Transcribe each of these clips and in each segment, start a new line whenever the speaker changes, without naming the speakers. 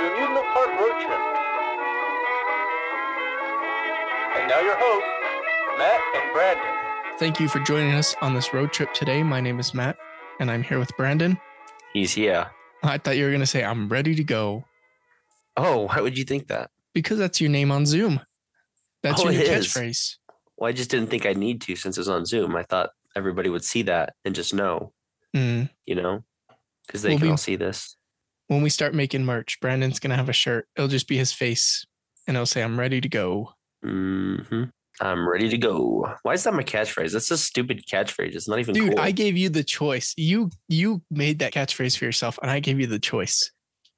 to Amusement Park Road Trip. And now your hosts, Matt and Brandon.
Thank you for joining us on this road trip today. My name is Matt, and I'm here with Brandon.
He's here.
I thought you were going to say, I'm ready to go.
Oh, why would you think that?
Because that's your name on Zoom. That's your new
it
catchphrase.
Is. Well, I just didn't think I'd need to since it's on Zoom. I thought everybody would see that and just know, you know, because they can all see this.
When we start making merch, Brandon's going to have a shirt. It'll just be his face, and it'll say, I'm ready to go.
Mm-hmm. I'm ready to go. Why is that my catchphrase? That's a stupid catchphrase. It's not even cool.
Dude, I gave you the choice. You made that catchphrase for yourself, and I gave you the choice.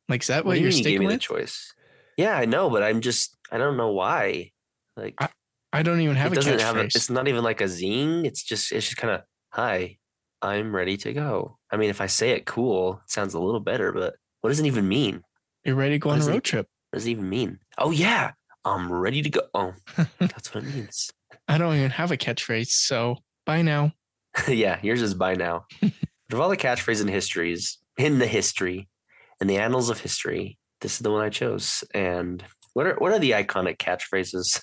Like, is that what you're sticking with? You gave me
the choice. Yeah, I know, but I don't know why. Like,
I don't even have a catchphrase.
It's not even like a zing. It's just kind of, hi, I'm ready to go. I mean, if I say it cool, it sounds a little better, but what does it even mean?
You're ready to go on a road trip.
What does it even mean? Oh, yeah. I'm ready to go. Oh, that's what it means.
I don't even have a catchphrase, so bye now.
Yeah, yours is bye now. But of all the catchphrases in the annals of history, this is the one I chose. And what are the iconic catchphrases?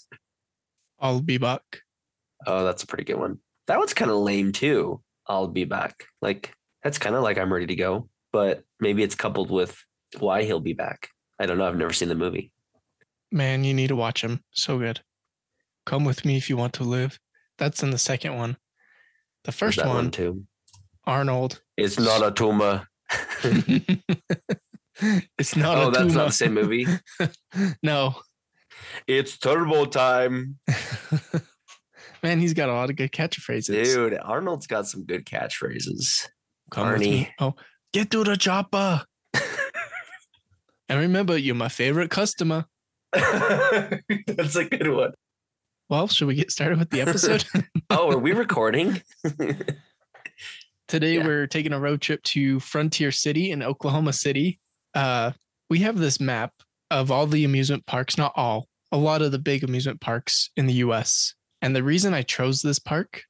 I'll be back.
Oh, that's a pretty good one. That one's kind of lame too. I'll be back. Like, that's kind of like I'm ready to go, but maybe it's coupled with why he'll be back. I don't know. I've never seen the movie.
Man, you need to watch him. So good. Come with me if you want to live. That's in the second one. The first one
too.
Arnold.
It's not a tumor.
It's not a tumor.
Oh, that's not the same movie?
No.
It's turbo time.
Man, he's got a lot of good catchphrases.
Dude, Arnold's got some good catchphrases.
Come with me. Oh, get to the chopper. And remember, you're my favorite customer.
That's a good one.
Well, should we get started with the episode?
Oh, are we recording?
Today, we're taking a road trip to Frontier City in Oklahoma City. We have this map of all the amusement parks, not all, a lot of the big amusement parks in the U.S. And the reason I chose this park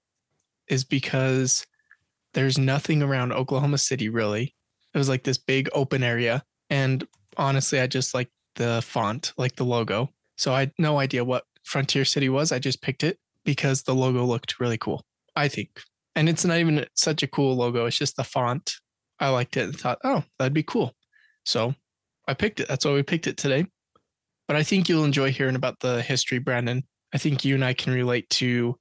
is because there's nothing around Oklahoma City, really. It was like this big open area. And honestly, I just like the font, like the logo. So I had no idea what Frontier City was. I just picked it because the logo looked really cool, I think. And it's not even such a cool logo. It's just the font. I liked it and thought, oh, that'd be cool. So I picked it. That's why we picked it today. But I think you'll enjoy hearing about the history, Brandon. I think you and I can relate to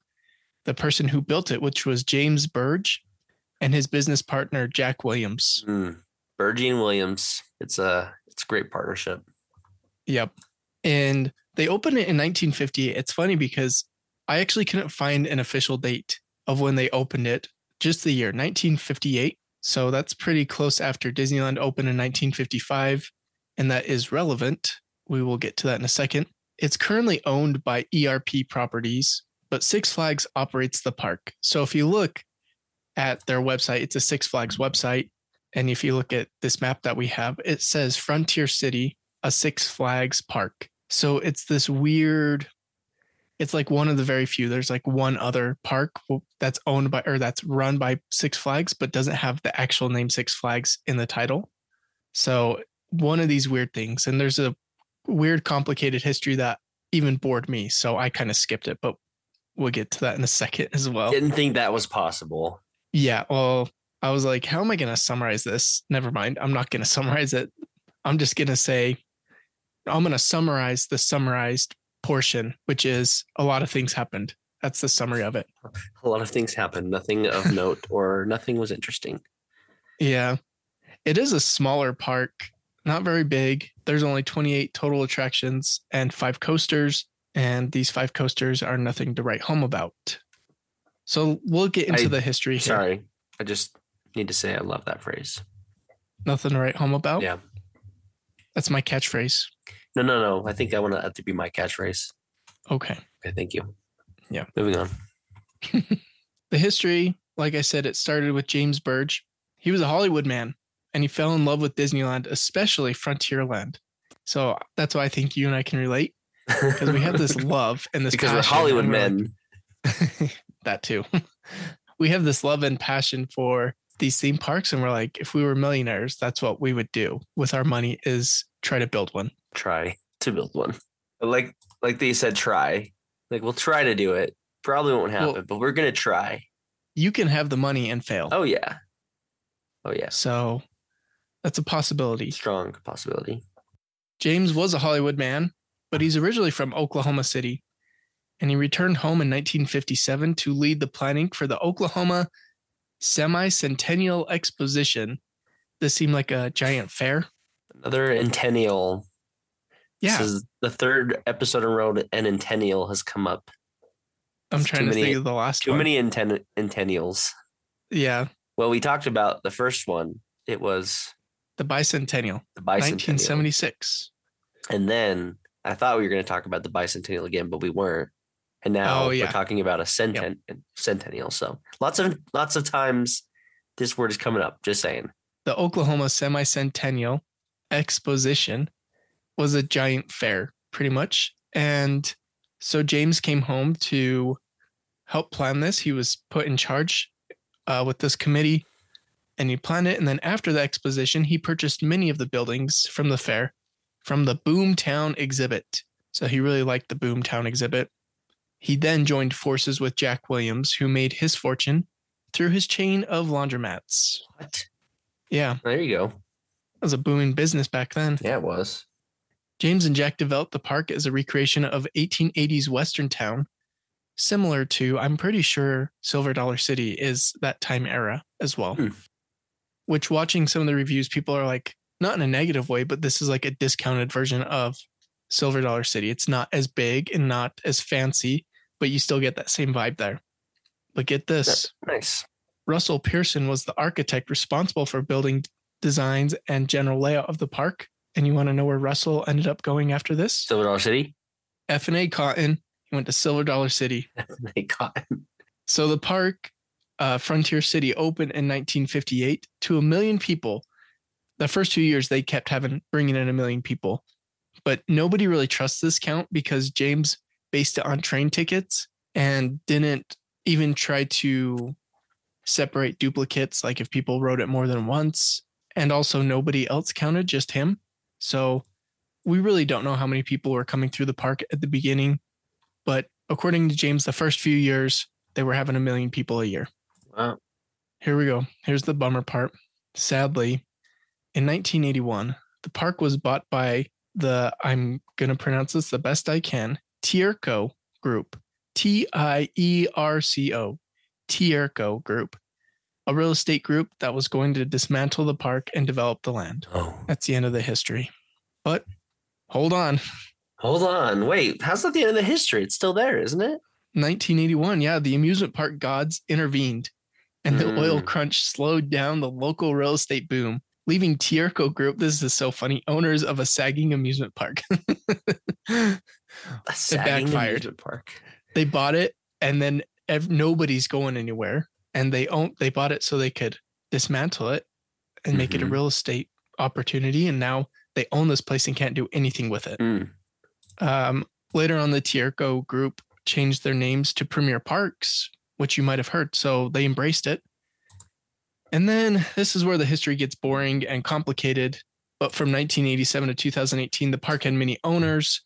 the person who built it, which was James Burge and his business partner, Jack Williams.
Burge and Williams. It's a great partnership.
Yep. And they opened it in 1958. It's funny because I actually couldn't find an official date of when they opened it, just the year 1958. So that's pretty close after Disneyland opened in 1955. And that is relevant. We will get to that in a second. It's currently owned by ERP Properties, but Six Flags operates the park. So if you look at their website, it's a Six Flags website. And if you look at this map that we have, it says Frontier City, a Six Flags park. So it's this weird, it's like one of the very few. There's like one other park that's owned by, or that's run by Six Flags, but doesn't have the actual name Six Flags in the title. So one of these weird things. And there's a weird, complicated history that even bored me. So I kind of skipped it, but we'll get to that in a second as well.
Didn't think that was possible.
Yeah. Well, I was like, how am I going to summarize this? Never mind. I'm not going to summarize it. I'm just going to say, I'm going to summarize the summarized portion, which is a lot of things happened. That's the summary of it.
A lot of things happened. Nothing of note or nothing was interesting.
Yeah. It is a smaller park, not very big. There's only 28 total attractions and 5 coasters. And these 5 coasters are nothing to write home about. So we'll get into the history here.
Sorry. I just need to say I love that phrase.
Nothing to write home about?
Yeah.
That's my catchphrase.
No. I think I want that to be my catchphrase.
Okay.
Thank you.
Yeah.
Moving on.
The history, like I said, it started with James Burge. He was a Hollywood man, and he fell in love with Disneyland, especially Frontierland. So that's why I think you and I can relate, because we have this love and this
because
passion.
We're Hollywood men.
That too. We have this love and passion for these theme parks, and we're like, if we were millionaires, that's what we would do with our money, is try to build one.
Try to build one. Like they said, try. Like we'll try to do it. Probably won't happen, but we're gonna try.
You can have the money and fail.
Oh yeah. Oh yeah.
So that's a possibility.
Strong possibility.
James was a Hollywood man, but he's originally from Oklahoma City. And he returned home in 1957 to lead the planning for the Oklahoma Semi-Centennial Exposition. This seemed like a giant fair.
Another centennial.
Yeah.
This is the third episode in a row an centennial has come up.
I'm trying to think of the last one.
Too many centennials.
Yeah.
Well, we talked about the first one. It was
the bicentennial.
The bicentennial.
1976.
And then I thought we were going to talk about the bicentennial again, but we weren't. And now we're talking about a centennial. So lots of times this word is coming up. Just saying.
The Oklahoma Semi-Centennial Exposition was a giant fair, pretty much. And so James came home to help plan this. He was put in charge with this committee, and he planned it. And then after the exposition, he purchased many of the buildings from the fair, from the Boomtown exhibit. So he really liked the Boomtown exhibit. He then joined forces with Jack Williams, who made his fortune through his chain of laundromats.
What?
Yeah.
There you go.
It was a booming business back then.
Yeah, it was.
James and Jack developed the park as a recreation of 1880s Western town, similar to, I'm pretty sure, Silver Dollar City is that time era as well. Which, watching some of the reviews, people are like, not in a negative way, but this is like a discounted version of Silver Dollar City. It's not as big and not as fancy, but you still get that same vibe there. But get this.
That's nice.
Russell Pearson was the architect responsible for building designs and general layout of the park. And you want to know where Russell ended up going after this?
Silver Dollar City?
F&A Cotton. He went to Silver Dollar City.
F&A Cotton.
So the park, Frontier City, opened in 1958 to 1 million people. The first 2 years, they kept bringing in 1 million people. But nobody really trusts this count because James based it on train tickets and didn't even try to separate duplicates, like if people wrote it more than once. And also nobody else counted, just him. So we really don't know how many people were coming through the park at the beginning. But according to James, the first few years, they were having 1 million people a year.
Wow.
Here we go. Here's the bummer part. Sadly, in 1981, the park was bought by I'm going to pronounce this the best I can, Tierco Group. Tierco. Tierco Group. A real estate group that was going to dismantle the park and develop the land.
Oh.
That's the end of the history. But hold on.
Hold on. Wait, how's that the end of the history? It's still there, isn't it?
1981. Yeah, the amusement park gods intervened and the oil crunch slowed down the local real estate boom, leaving Tierco Group, this is so funny, owners of a sagging amusement park.
A
sagging backfired.
Amusement park.
They bought it and then nobody's going anywhere. And they bought it so they could dismantle it and make it a real estate opportunity. And now they own this place and can't do anything with it. Later on, the Tierco Group changed their names to Premier Parks, which you might have heard. So they embraced it. And then this is where the history gets boring and complicated. But from 1987 to 2018, the park had many owners,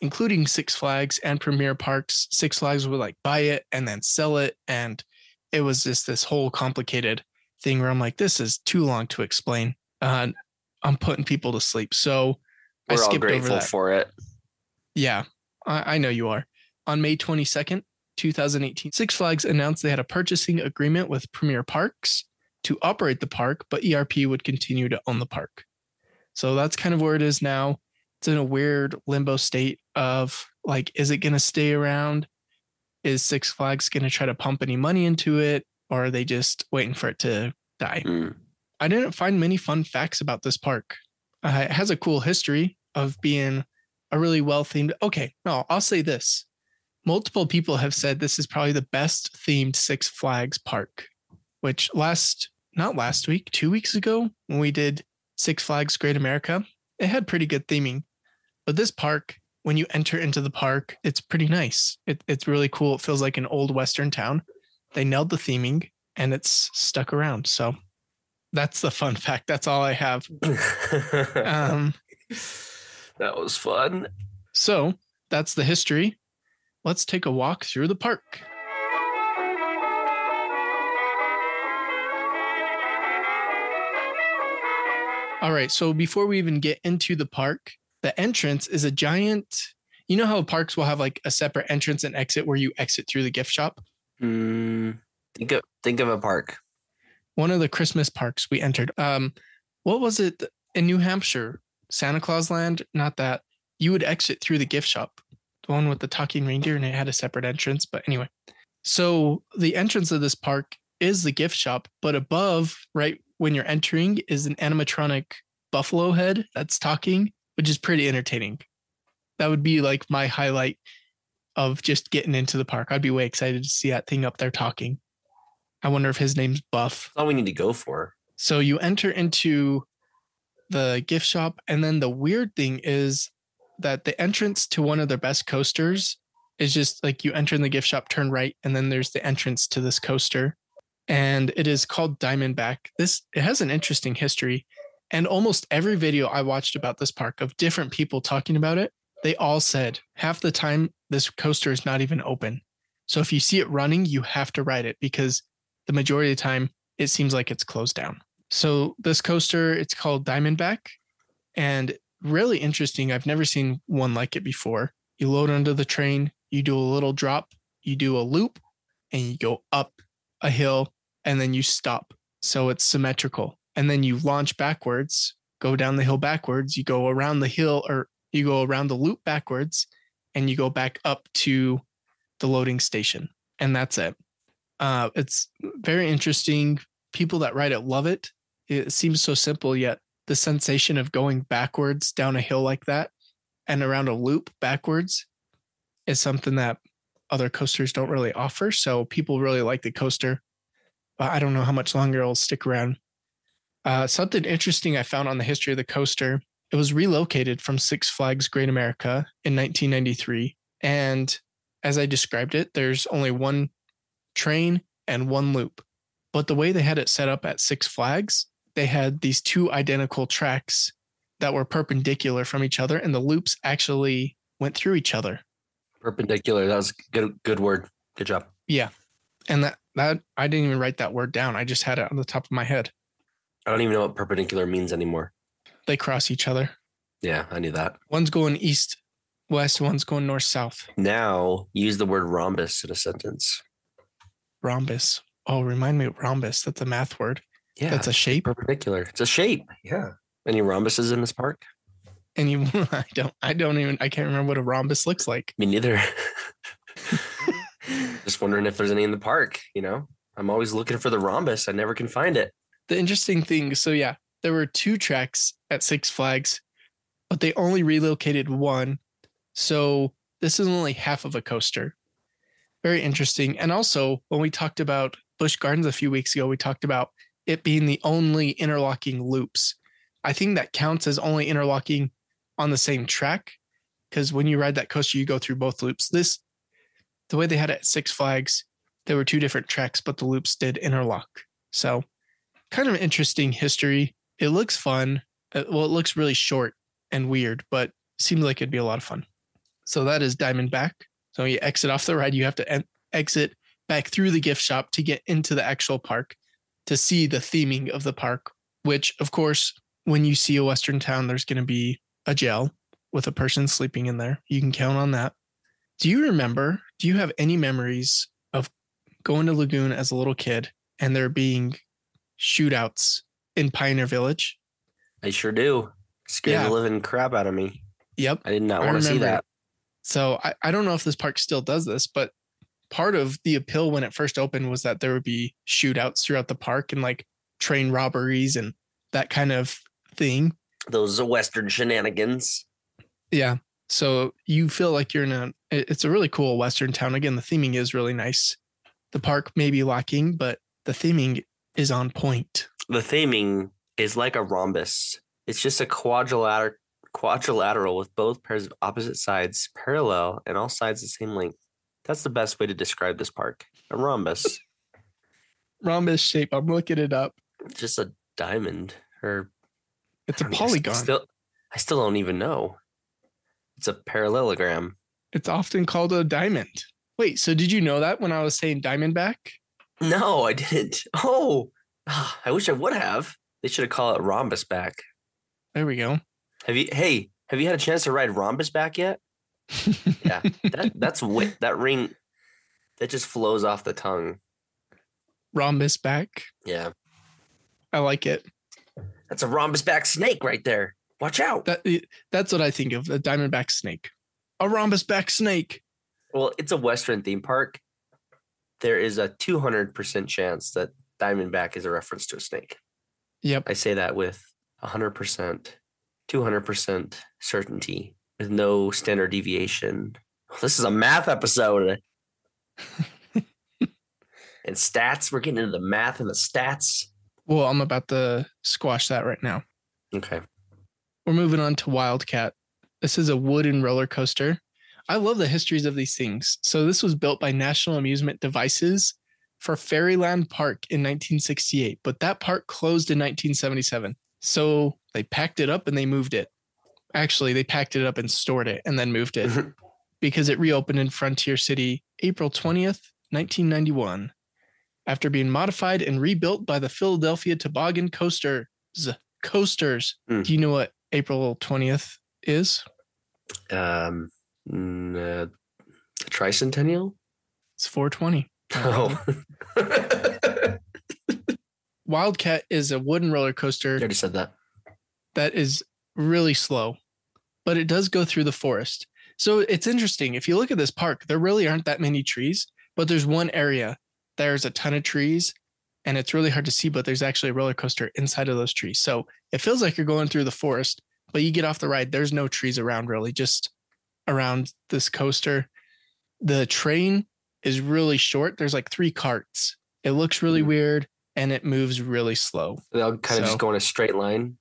including Six Flags and Premier Parks. Six Flags would like buy it and then sell it. And it was just this whole complicated thing where I'm like, this is too long to explain. I'm putting people to sleep. So
we're
I skipped
all grateful
over that.
for it.
Yeah, I know you are. On May 22nd, 2018, Six Flags announced they had a purchasing agreement with Premier Parks to operate the park, but ERP would continue to own the park. So that's kind of where it is now. It's in a weird limbo state of like, is it going to stay around? Is Six Flags going to try to pump any money into it? Or are they just waiting for it to die? I didn't find many fun facts about this park. It has a cool history of being a really well-themed. Okay, no, I'll say this. Multiple people have said this is probably the best themed Six Flags park, which not last week, 2 weeks ago, when we did Six Flags Great America, it had pretty good theming. But this park, when you enter into the park, it's pretty nice. It's really cool. It feels like an old Western town. They nailed the theming and it's stuck around. So that's the fun fact. That's all I have.
That was fun.
So that's the history. Let's take a walk through the park. All right, so before we even get into the park, the entrance is a giant, you know how parks will have like a separate entrance and exit where you exit through the gift shop?
Think of a park.
One of the Christmas parks we entered. What was it in New Hampshire? Santa Claus Land? Not that. You would exit through the gift shop, the one with the talking reindeer, and it had a separate entrance. But anyway, so the entrance of this park is the gift shop, but above, right when you're entering, is an animatronic buffalo head that's talking, which is pretty entertaining. That would be like my highlight of just getting into the park. I'd be way excited to see that thing up there talking. I wonder if his name's Buff.
That's all we need to go for.
So you enter into the gift shop, and then the weird thing is that the entrance to one of their best coasters is just like you enter in the gift shop, turn right, and then there's the entrance to this coaster. And it is called Diamondback. It has an interesting history. And almost every video I watched about this park of different people talking about it, they all said half the time this coaster is not even open. So if you see it running, you have to ride it because the majority of the time it seems like it's closed down. So this coaster, it's called Diamondback, and really interesting. I've never seen one like it before. You load onto the train, you do a little drop, you do a loop, and you go up a hill, and then you stop. So it's symmetrical. And then you launch backwards, go down the hill backwards, you go around the hill, or you go around the loop backwards, and you go back up to the loading station. And that's it. It's very interesting. People that ride it love it. It seems so simple, yet the sensation of going backwards down a hill like that and around a loop backwards is something that other coasters don't really offer. So people really like the coaster. I don't know how much longer it'll stick around. Something interesting I found on the history of the coaster, it was relocated from Six Flags Great America in 1993. And as I described it, there's only one train and one loop. But the way they had it set up at Six Flags, they had these two identical tracks that were perpendicular from each other, and the loops actually went through each other.
Perpendicular. That was good word. Good job.
Yeah. And that I didn't even write that word down. I just had it on the top of my head.
I don't even know what perpendicular means anymore.
They cross each other.
Yeah, I knew that.
One's going east, west, one's going north, south.
Now use the word rhombus in a sentence.
Rhombus. Oh, remind me of rhombus. That's a math word.
Yeah.
That's a shape.
Perpendicular. It's a shape. Yeah. Any rhombuses in this park?
I can't remember what a rhombus looks like.
Me neither. Just wondering if there's any in the park, you know? I'm always looking for the rhombus. I never can find it.
The interesting thing, so yeah, there were two tracks at Six Flags, but they only relocated one. So this is only half of a coaster. Very interesting. And also, when we talked about Busch Gardens a few weeks ago, we talked about it being the only interlocking loops. I think that counts as only interlocking on the same track, because when you ride that coaster, you go through both loops. The way they had it at Six Flags, there were two different tracks, but the loops did interlock. So kind of interesting history. It looks fun. Well, it looks really short and weird, but it seems like it'd be a lot of fun. So that is Diamondback. So you exit off the ride, you have to exit back through the gift shop to get into the actual park to see the theming of the park, which, of course, when you see a Western town, there's going to be a jail with a person sleeping in there. You can count on that. Do you have any memories of going to Lagoon as a little kid and there being shootouts in Pioneer Village?
I sure do. Scared the living crap out of me.
Yep.
I did not want to see that.
So I don't know if this park still does this, but part of the appeal when it first opened was that there would be shootouts throughout the park and like train robberies and that kind of thing.
Those Western shenanigans.
Yeah. So you feel like you're it's a really cool Western town. Again, the theming is really nice. The park may be lacking, but the theming is on point.
The theming is like a rhombus. It's just a quadrilateral with both pairs of opposite sides parallel and all sides the same length. That's the best way to describe this park. A rhombus.
Rhombus shape. I'm looking it up.
Just a diamond, or
it's a polygon.
I still don't even know. It's a parallelogram.
It's often called a diamond. Wait, so did you know that when I was saying diamondback?
No, I didn't. Oh, I wish I would have. They should have called it rhombus back.
There we go.
Have you had a chance to ride rhombus back yet? Yeah, that ring that just flows off the tongue.
Rhombus back.
Yeah,
I like it.
That's a rhombus back snake right there. Watch out.
That's what I think of, a diamondback snake. A rhombus back snake.
Well, it's a Western theme park. There is a 200% chance that diamondback is a reference to a snake.
Yep.
I say that with 100%, 200% certainty, with no standard deviation. This is a math episode. And stats. We're getting into the math and the stats.
Well, I'm about to squash that right now.
Okay.
We're moving on to Wildcat. This is a wooden roller coaster. I love the histories of these things. So this was built by National Amusement Devices for Fairyland Park in 1968, but that park closed in 1977. So they packed it up and they moved it. Actually, they packed it up and stored it and then moved it because it reopened in Frontier City April 20th, 1991, after being modified and rebuilt by the Philadelphia Toboggan Coasters. Do you know what April 20th is?
The tricentennial?
It's 420.
Oh.
Wildcat is a wooden roller coaster.
You already said that.
That is really slow, but it does go through the forest. So it's interesting. If you look at this park, there really aren't that many trees, but there's one area. There's a ton of trees and it's really hard to see, but there's actually a roller coaster inside of those trees. So it feels like you're going through the forest, but you get off the ride. There's no trees around really, just around this coaster. The train is really short. There's like 3 carts. It looks really weird and it moves really slow.
They'll kind of just go in a straight line.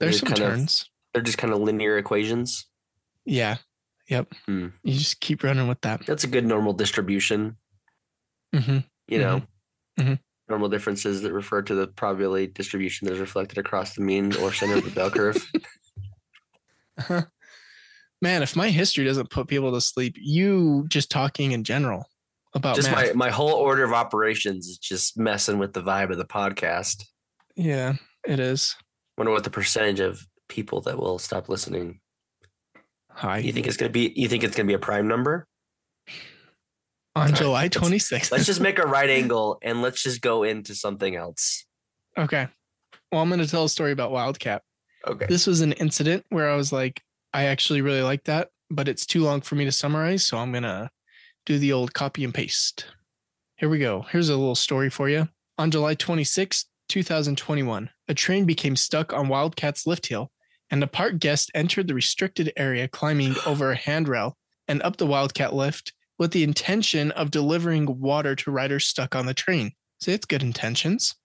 There's some turns.
They're just kind of linear equations.
Yeah. Yep. You just keep running with that.
That's a good normal distribution.
Mm-hmm.
You know, normal differences that refer to the probability distribution that is reflected across the mean or center of the bell curve.
Man, if my history doesn't put people to sleep, you just talking in general about
just
math.
my whole order of operations is just messing with the vibe of the podcast.
Yeah, it is.
Wonder what the percentage of people that will stop listening.
Hi.
You think it's gonna be a prime number?
On July 26th.
Let's just make a right angle and let's just go into something else.
Okay. Well, I'm going to tell a story about Wildcat.
Okay.
This was an incident where I was like, I actually really like that, but it's too long for me to summarize. So I'm going to do the old copy and paste. Here we go. Here's a little story for you. On July 26, 2021, a train became stuck on Wildcat's lift hill and a park guest entered the restricted area climbing over a handrail and up the Wildcat lift with the intention of delivering water to riders stuck on the train. See, it's good intentions.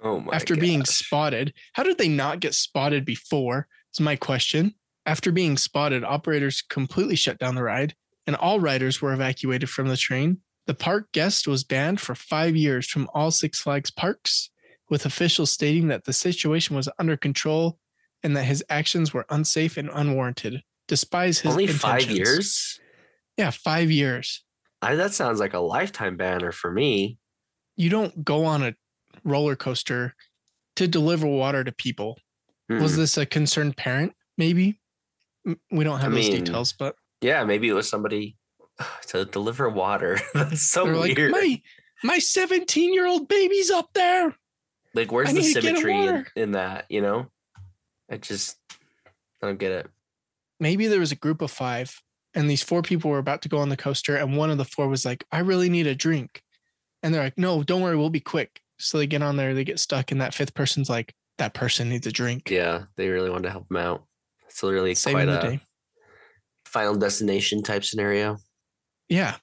Oh my
After being spotted, how did they not get spotted before? Is my question. After being spotted, operators completely shut down the ride and all riders were evacuated from the train. The park guest was banned for 5 years from all Six Flags parks, with officials stating that the situation was under control and that his actions were unsafe and unwarranted, despite his
only
intentions.
5 years?
Yeah, 5 years.
That sounds like a lifetime banner for me.
You don't go on a roller coaster to deliver water to people. Was this a concerned parent? Maybe. We don't have those details, but
yeah, maybe it was somebody to deliver water. That's so weird.
Like, my 17-year-old baby's up there.
Like, where's the symmetry in that? You know, I don't get it.
Maybe there was a group of 5. And these 4 people were about to go on the coaster. And one of the 4 was like, I really need a drink. And they're like, no, don't worry. We'll be quick. So they get on there. They get stuck. And that 5th person's like, that person needs a drink.
Yeah. They really wanted to help them out. It's really quite a Final Destination type scenario.
Yeah.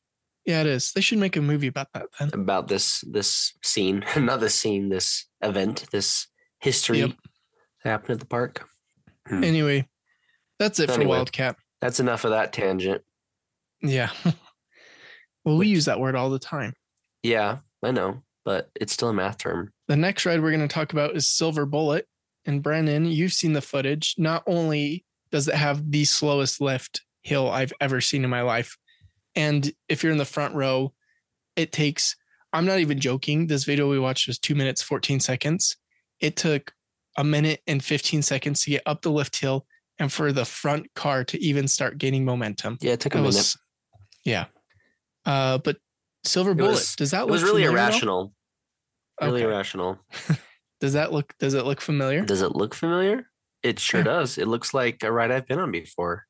Yeah, it is. They should make a movie about that then.
About this scene. Not this scene. This event. This history that happened at the park.
Anyway, that's it for Wildcat.
That's enough of that tangent.
Yeah. Well, we use that word all the time.
Yeah, I know, but it's still a math term.
The next ride we're going to talk about is Silver Bullet. And Brandon, you've seen the footage. Not only does it have the slowest lift hill I've ever seen in my life. And if you're in the front row, it takes, I'm not even joking, this video we watched was 2 minutes, 14 seconds. It took 1 minute and 15 seconds to get up the lift hill and for the front car to even start gaining momentum.
Yeah, it took a minute.
Yeah. But Silver Bullet, does that look? It
was really irrational. Really irrational.
Does it look familiar?
Does it look familiar? It sure does. It looks like a ride I've been on before.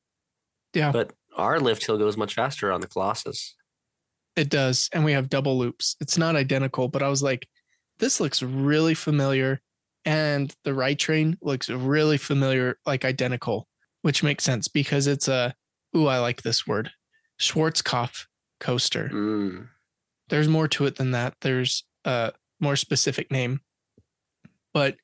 Yeah.
But our lift hill goes much faster on the Colossus.
It does. And we have double loops. It's not identical, but I was like, this looks really familiar. And the ride train looks really familiar, like identical, which makes sense because it's I like this word, Schwarzkopf coaster.
Mm.
There's more to it than that. There's a more specific name, but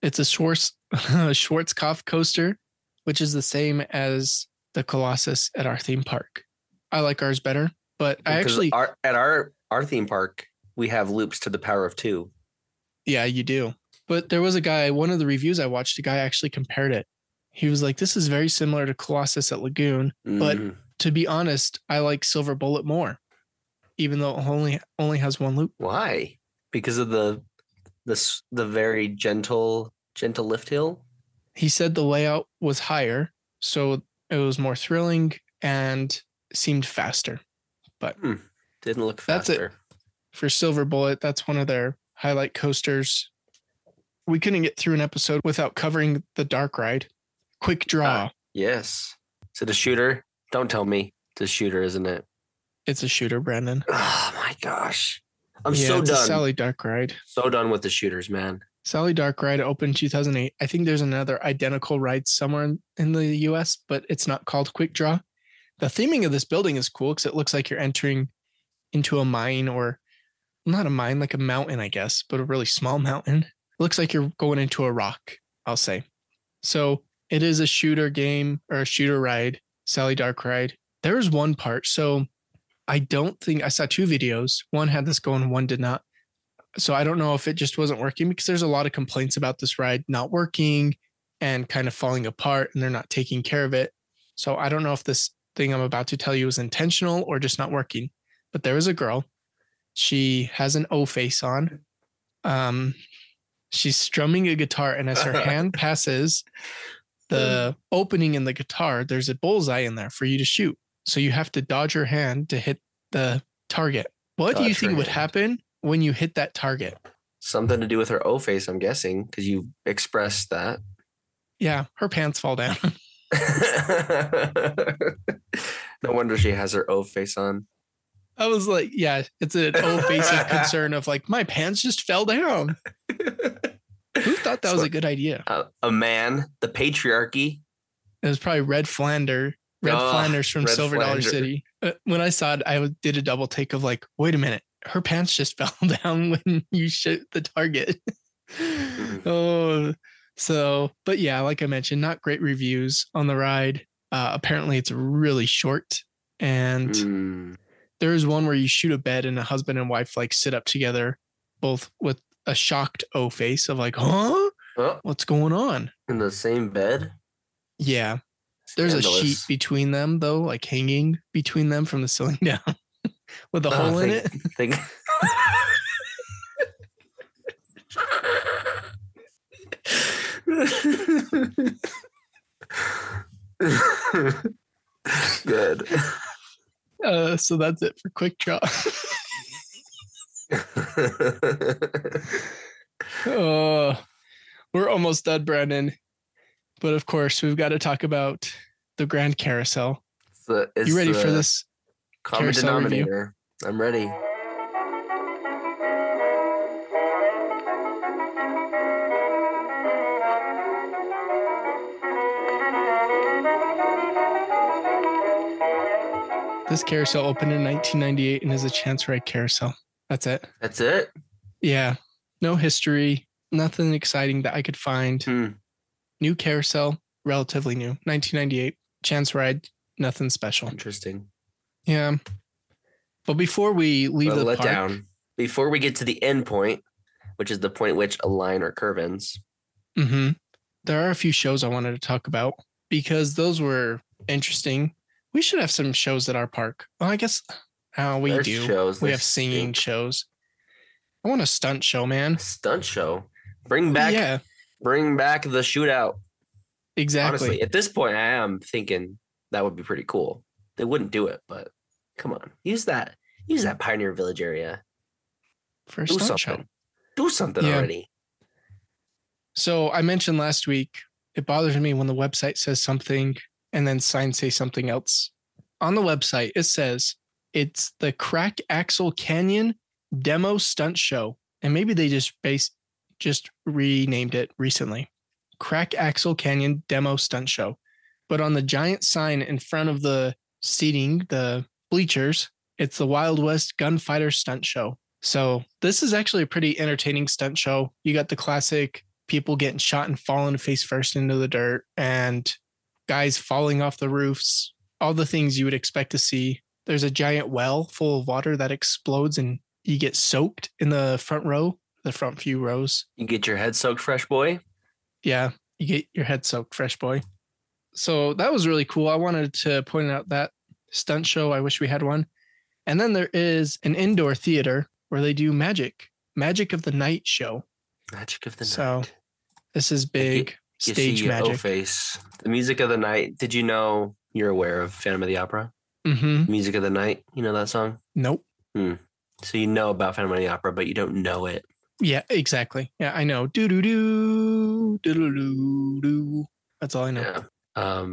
it's a Schwarzkopf coaster, which is the same as the Colossus at our theme park. I like ours better, but
at our theme park, we have loops to the power of 2.
Yeah, you do. But there was a guy, one of the reviews I watched, a guy actually compared it. He was like, this is very similar to Colossus at Lagoon, but to be honest, I like Silver Bullet more, even though it only has 1 loop.
Why? Because of the very gentle lift hill?
He said the layout was higher, so it was more thrilling and seemed faster. But
didn't look faster.
That's it. For Silver Bullet, that's one of their highlight coasters. We couldn't get through an episode without covering the dark ride. Quick Draw.
Yes. Is it a shooter? Don't tell me it's a shooter, isn't it?
It's a shooter, Brandon.
Oh my gosh. I'm so
it's
done.
A Sally Dark Ride.
So done with the shooters, man.
Sally Dark Ride opened 2008. I think there's another identical ride somewhere in the US, but it's not called Quick Draw. The theming of this building is cool because it looks like you're entering into a mine, or not a mine, like a mountain, I guess, but a really small mountain. It looks like you're going into a rock, I'll say. So it is a shooter game or a shooter ride, Sally Dark Ride. There was one part. So I don't think I saw 2 videos. One had this going, one did not. So I don't know if it just wasn't working because there's a lot of complaints about this ride not working and kind of falling apart and they're not taking care of it. So I don't know if this thing I'm about to tell you is intentional or just not working. But there was a girl. She has an O face on. She's strumming a guitar, and as her hand passes the opening in the guitar, there's a bullseye in there for you to shoot. So you have to dodge your hand to hit the target. What do you think would happen when you hit that target?
Something to do with her O face, I'm guessing, because you expressed that.
Yeah, her pants fall down.
No wonder she has her O face on.
I was like, yeah, it's an O face of concern of like, my pants just fell down. Who thought that was a good idea?
A man, the patriarchy.
It was probably Red Flanders from Silver Dollar City. When I saw it, I did a double take of like, wait a minute, her pants just fell down when you shoot the target. But yeah, like I mentioned, not great reviews on the ride. Apparently it's really short, and there is one where you shoot a bed and a husband and wife like sit up together, both with a shocked O face of like, huh? What's going on?
In the same bed?
Yeah. There's a sheet between them though, like hanging between them from the ceiling down with a hole in it.
Good.
So that's it for Quick Draw. We're almost done, Brandon. But of course, we've got to talk about the Grand Carousel. You ready for this
common denominator review? I'm ready.
This carousel opened in 1998 and is a chance ride carousel. That's it.
That's it?
Yeah. No history. Nothing exciting that I could find. New carousel. Relatively new. 1998. Chance ride. Nothing special.
Interesting.
Yeah. But before we leave the park,
down. Before we get to the end point, which is the point at which a line or curve ends.
There are a few shows I wanted to talk about. because those were interesting. We should have some shows at our park. Well, I guess we
There's
do.
shows,
We have singing shows. I want a stunt show, man.
Stunt show. Bring back the shootout.
Exactly.
Honestly, at this point, I am thinking that would be pretty cool. They wouldn't do it, but come on, use that Pioneer Village area
for a stunt show.
Do something already.
So I mentioned last week, it bothers me when the website says something and then signs say something else. On the website, it says it's the Crack Axle Canyon Demo Stunt Show. And maybe they just renamed it recently. Crack Axle Canyon Demo Stunt Show. But on the giant sign in front of the seating, the bleachers, it's the Wild West Gunfighter Stunt Show. So this is actually a pretty entertaining stunt show. You got the classic people getting shot and falling face first into the dirt and guys falling off the roofs, all the things you would expect to see. There's a giant well full of water that explodes and you get soaked in the front row, the front few rows.
You get your head soaked fresh, boy.
Yeah, you get your head soaked fresh, boy. So that was really cool. I wanted to point out that stunt show. I wish we had one. And then there is an indoor theater where they do Magic of the Night show.
Magic of the Night.
So this is big stage magic.
Face. The Music of the Night. Did you know you're aware of Phantom of the Opera?
Mm-hmm.
Music of the Night. You know that song?
Nope.
So you know about Phantom of the Opera, but you don't know it.
Yeah, exactly. Yeah, I know. Do-do-do, do-do-do-do. That's all I know.
Yeah.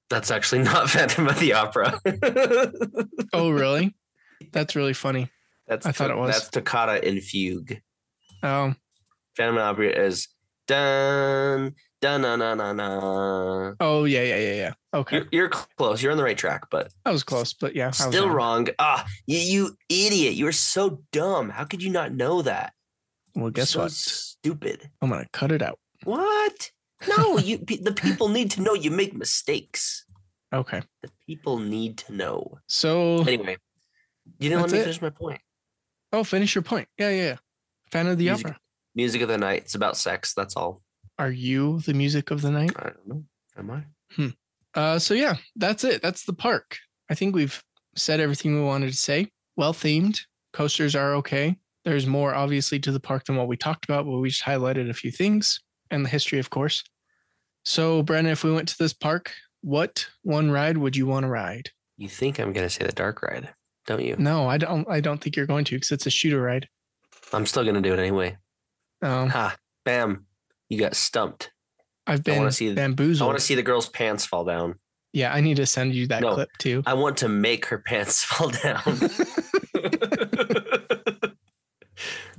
That's actually not Phantom of the Opera.
Oh, really? That's really funny. I thought it was.
That's Toccata in Fugue.
Oh.
Phantom of the Opera is dun dun na na na na.
Oh yeah. Okay.
You're close. You're on the right track, but
I was close, but yeah.
Still wrong. You idiot. You're so dumb. How could you not know that?
Well, guess what?
Stupid.
I'm gonna cut it out.
What? No, the people need to know you make mistakes.
Okay.
The people need to know.
So
anyway, you didn't let me finish my point.
Oh, finish your point. Yeah. Fan of the Opera.
Music of the Night. It's about sex. That's all.
Are you the music of the night?
I don't know. Am I?
So yeah, that's it. That's the park. I think we've said everything we wanted to say. Well themed. Coasters are okay. There's more obviously to the park than what we talked about, but we just highlighted a few things and the history, of course. So Brandon, if we went to this park, what one ride would you want to ride?
You think I'm going to say the dark ride, don't you?
No, I don't think you're going to because it's a shooter ride.
I'm still going to do it anyway. Bam. You got stumped.
I've been bamboozled.
I want to see the girl's pants fall down.
Yeah, I need to send you that clip too.
I want to make her pants fall down.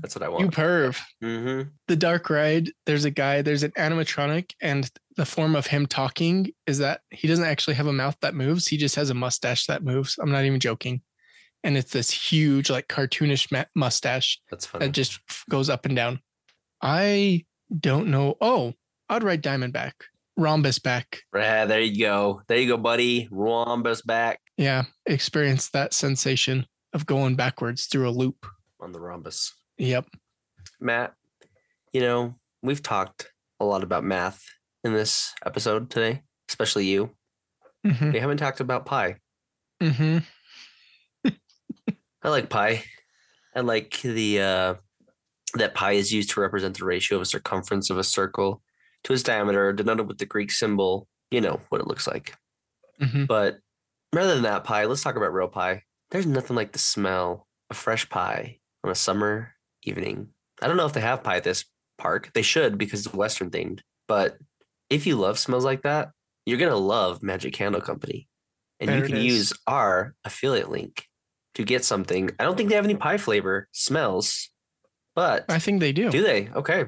That's what I want.
You perv.
Mm-hmm.
The dark ride, there's an animatronic, and the form of him talking is that he doesn't actually have a mouth that moves. He just has a mustache that moves. I'm not even joking. And it's this huge, like cartoonish mustache.
That's funny.
That just goes up and down. I don't know. Oh, I'd ride Diamondback. Rhombus back.
There you go. There you go, buddy. Rhombus back.
Yeah. Experience that sensation of going backwards through a loop.
On the rhombus.
Yep.
Matt, we've talked a lot about math in this episode today, especially you.
Mm-hmm.
We haven't talked about pi.
Mm-hmm.
I like pi. I like that pi is used to represent the ratio of a circumference of a circle to its diameter, denoted with the Greek symbol. You know what it looks like.
Mm-hmm.
But rather than that pie, let's talk about real pie. There's nothing like the smell of fresh pie on a summer evening. I don't know if they have pie at this park. They should because it's Western themed. But if you love smells like that, you're going to love Magic Candle Company. And you can use our affiliate link to get something. I don't think they have any pie flavor smells, but
I think they do.
Do they? Okay.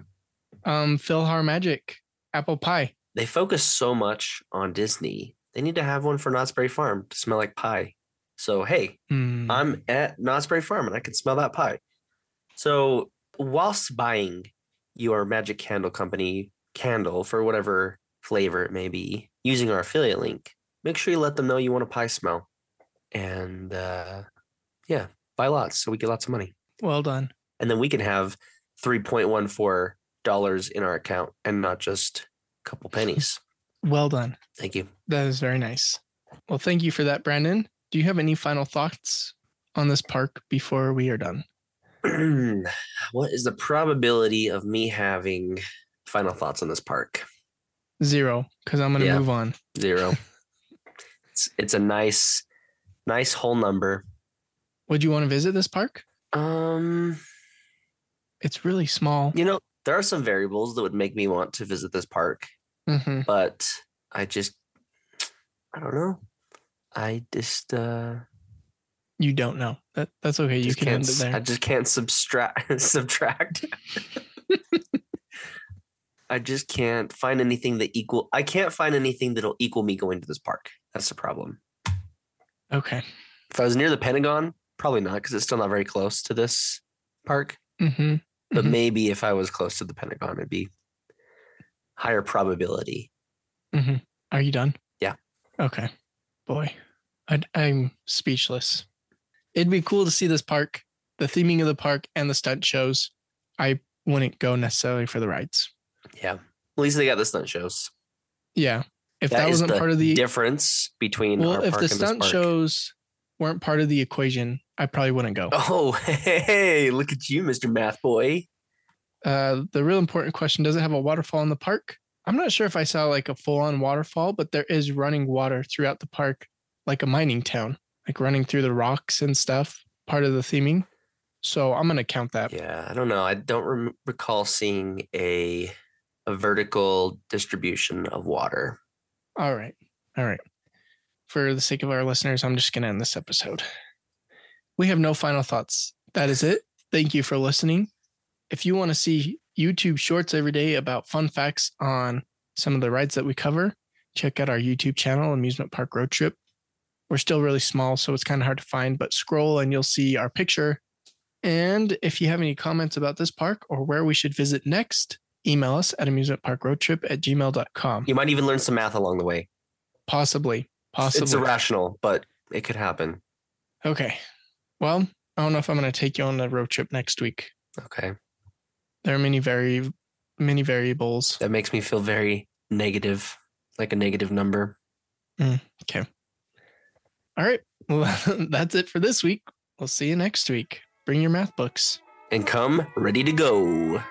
Philhar Magic apple pie.
They focus so much on Disney. They need to have one for Knott's Berry Farm to smell like pie. So, hey, I'm at Knott's Berry Farm and I can smell that pie. So whilst buying your Magic Candle Company candle for whatever flavor it may be, using our affiliate link, make sure you let them know you want a pie smell. And buy lots so we get lots of money.
Well done.
And then we can have $3.14 in our account and not just a couple pennies.
Well done.
Thank you.
That is very nice. Well, thank you for that, Brandon. Do you have any final thoughts on this park before we are done?
What is the probability of me having final thoughts on this park?
0, because I'm going to move on.
0. It's a nice whole number.
Would you want to visit this park?
It's
really small.
There are some variables that would make me want to visit this park, but I don't know.
You don't know. That's okay. You can end it there.
I just can't subtract. I just can't find anything I can't find anything that'll equal me going to this park. That's the problem.
Okay.
If I was near the Pentagon, probably not, because it's still not very close to this park. But maybe if I was close to the Pentagon, it'd be higher probability.
Are you done?
Yeah.
Okay. Boy, I'm speechless. It'd be cool to see this park, the theming of the park, and the stunt shows. I wouldn't go necessarily for the rides.
Yeah. At least they got the stunt shows.
Yeah. If that wasn't part of the
difference between our park and this park.
If the stunt shows weren't part of the equation, I probably wouldn't go.
Oh, hey, look at you, Mr. Math Boy.
The real important question, does it have a waterfall in the park? I'm not sure if I saw like a full-on waterfall, but there is running water throughout the park, like a mining town, like running through the rocks and stuff, part of the theming. So I'm going to count that.
Yeah, I don't know. I don't recall seeing a vertical distribution of water.
All right. For the sake of our listeners, I'm just going to end this episode. We have no final thoughts. That is it. Thank you for listening. If you want to see YouTube shorts every day about fun facts on some of the rides that we cover, check out our YouTube channel, Amusement Park Road Trip. We're still really small, so it's kind of hard to find, but scroll and you'll see our picture. And if you have any comments about this park or where we should visit next, email us at amusementparkroadtrip@gmail.com.
You might even learn some math along the way.
Possibly.
It's irrational, but it could happen.
Okay. Well, I don't know if I'm going to take you on the road trip next week.
Okay.
There are many variables.
That makes me feel very negative, like a negative number.
Okay. All right. Well, that's it for this week. We'll see you next week. Bring your math books.
And come ready to go.